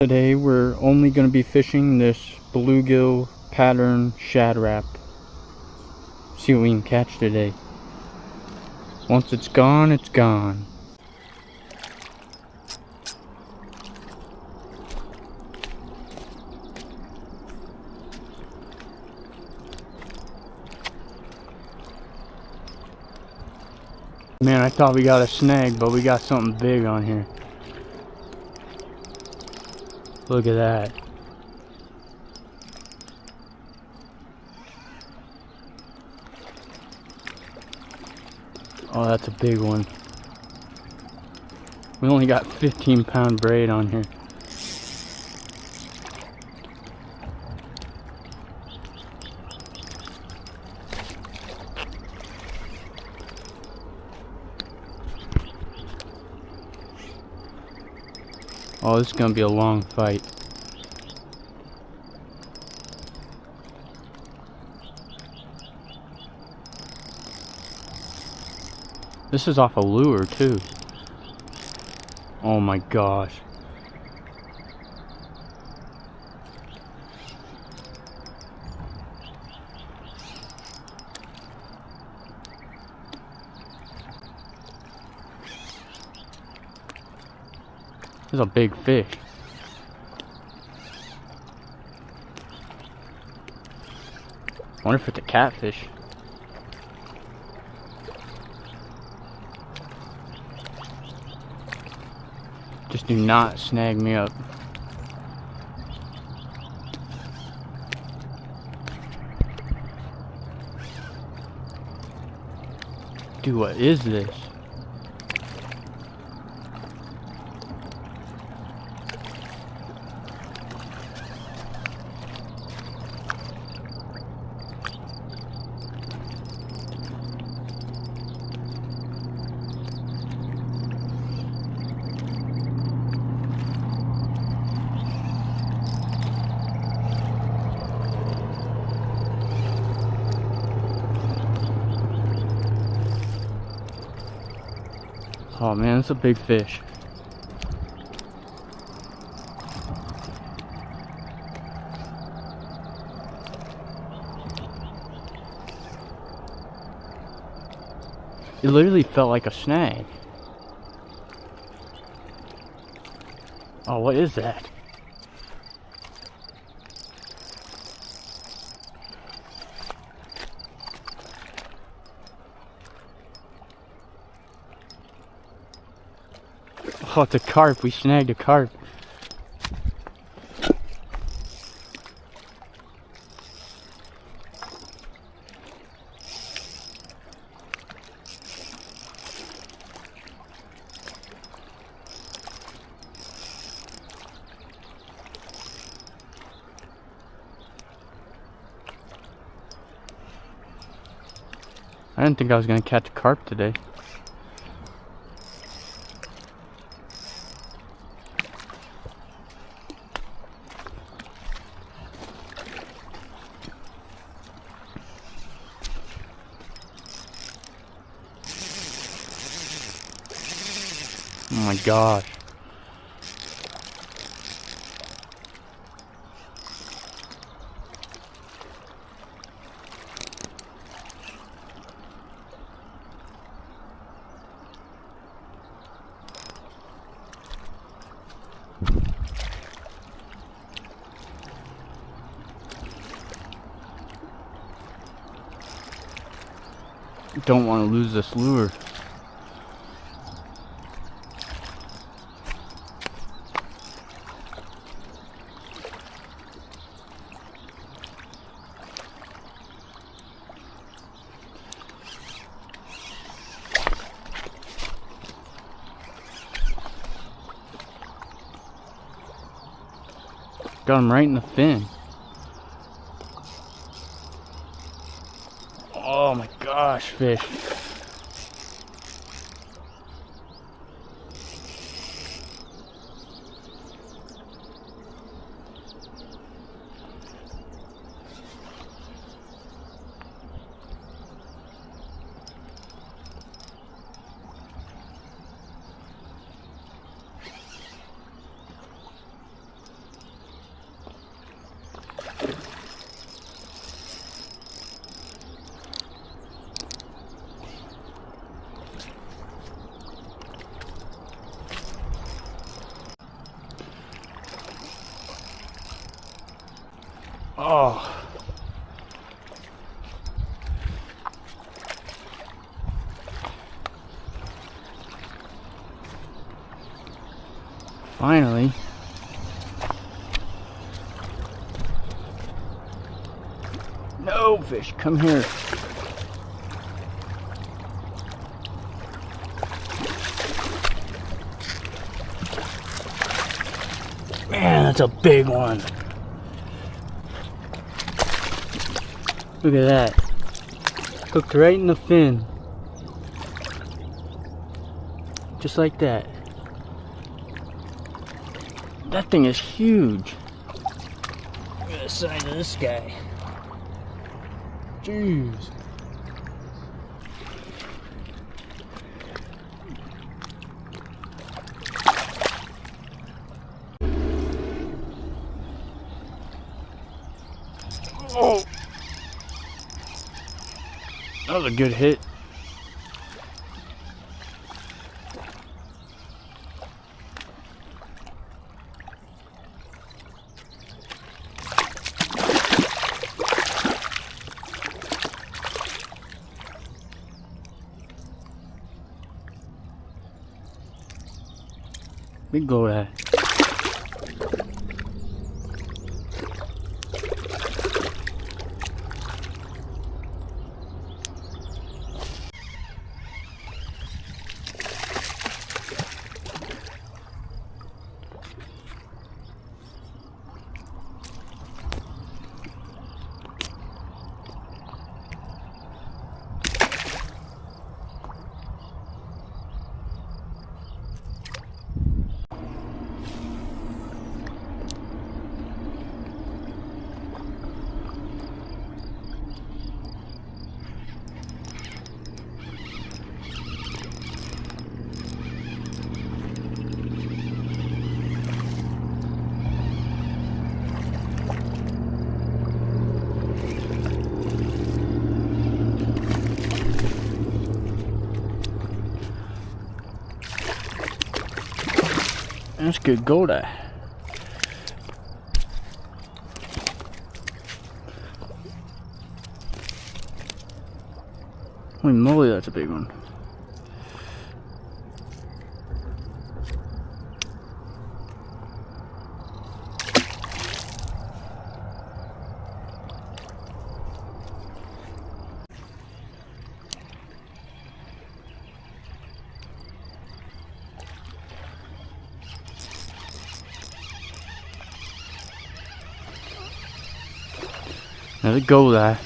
Today we're only going to be fishing this bluegill pattern shad wrap. See what we can catch today. Once it's gone, it's gone. Man, I thought we got a snag, but we got something big on here. Look at that. Oh, that's a big one. We only got 15-pound braid on here. Oh, this is gonna be a long fight. This is off a lure too. Oh my gosh. This is a big fish. I wonder if it's a catfish. Just do not snag me up. Dude, what is this? Oh man, it's a big fish. It literally felt like a snag. Oh, what is that? Oh, it's a carp. We snagged a carp. I didn't think I was going to catch a carp today. Oh my gosh. Don't want to lose this lure. Got him right in the fin. Oh my gosh, fish. Oh. Finally. No fish, come here. Man, that's a big one. Look at that. Hooked right in the fin. Just like that. That thing is huge. Look at the size of this guy. Jeez. Oh. That was a good hit. Big go there. That's good go there. Holy moly, that's a big one. Another go there.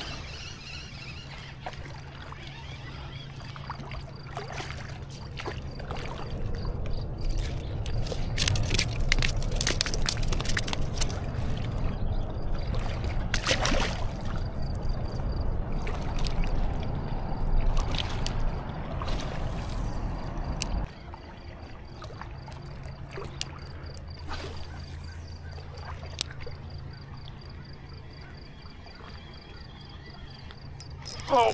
Oh,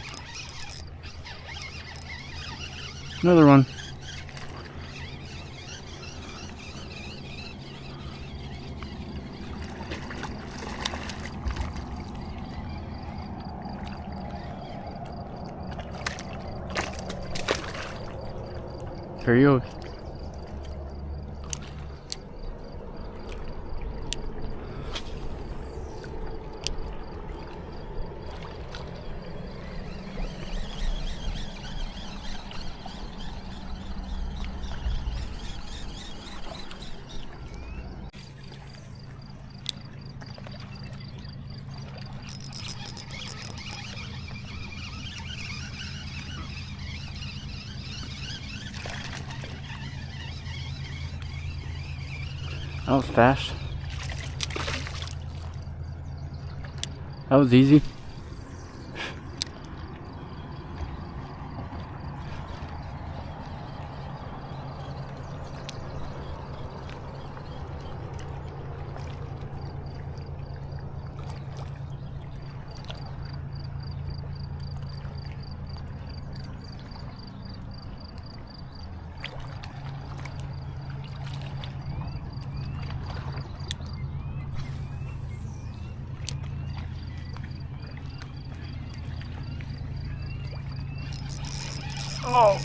another one. There he goes. That was fast. That was easy. Oh.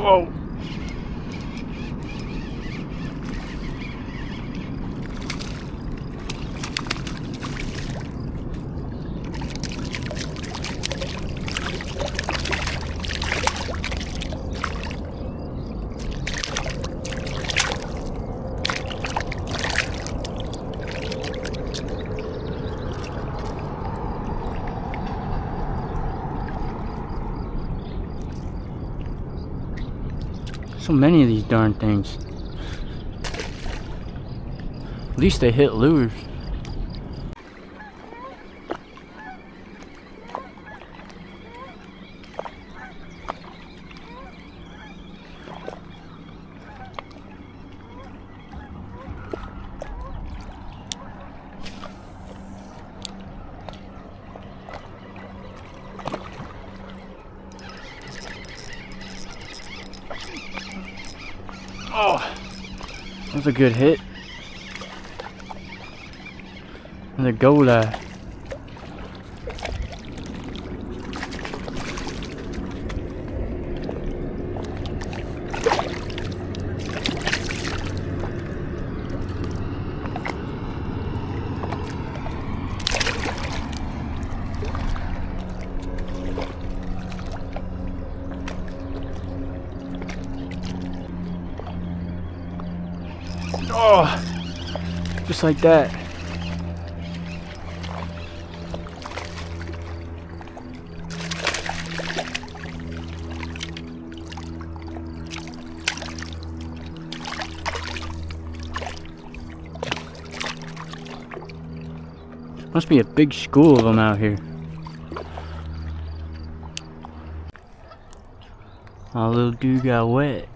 Whoa. So many of these darn things. At least they hit lures. Oh, that was a good hit. And the gola. Oh, just like that. Must be a big school of them out here. Our little dude got wet.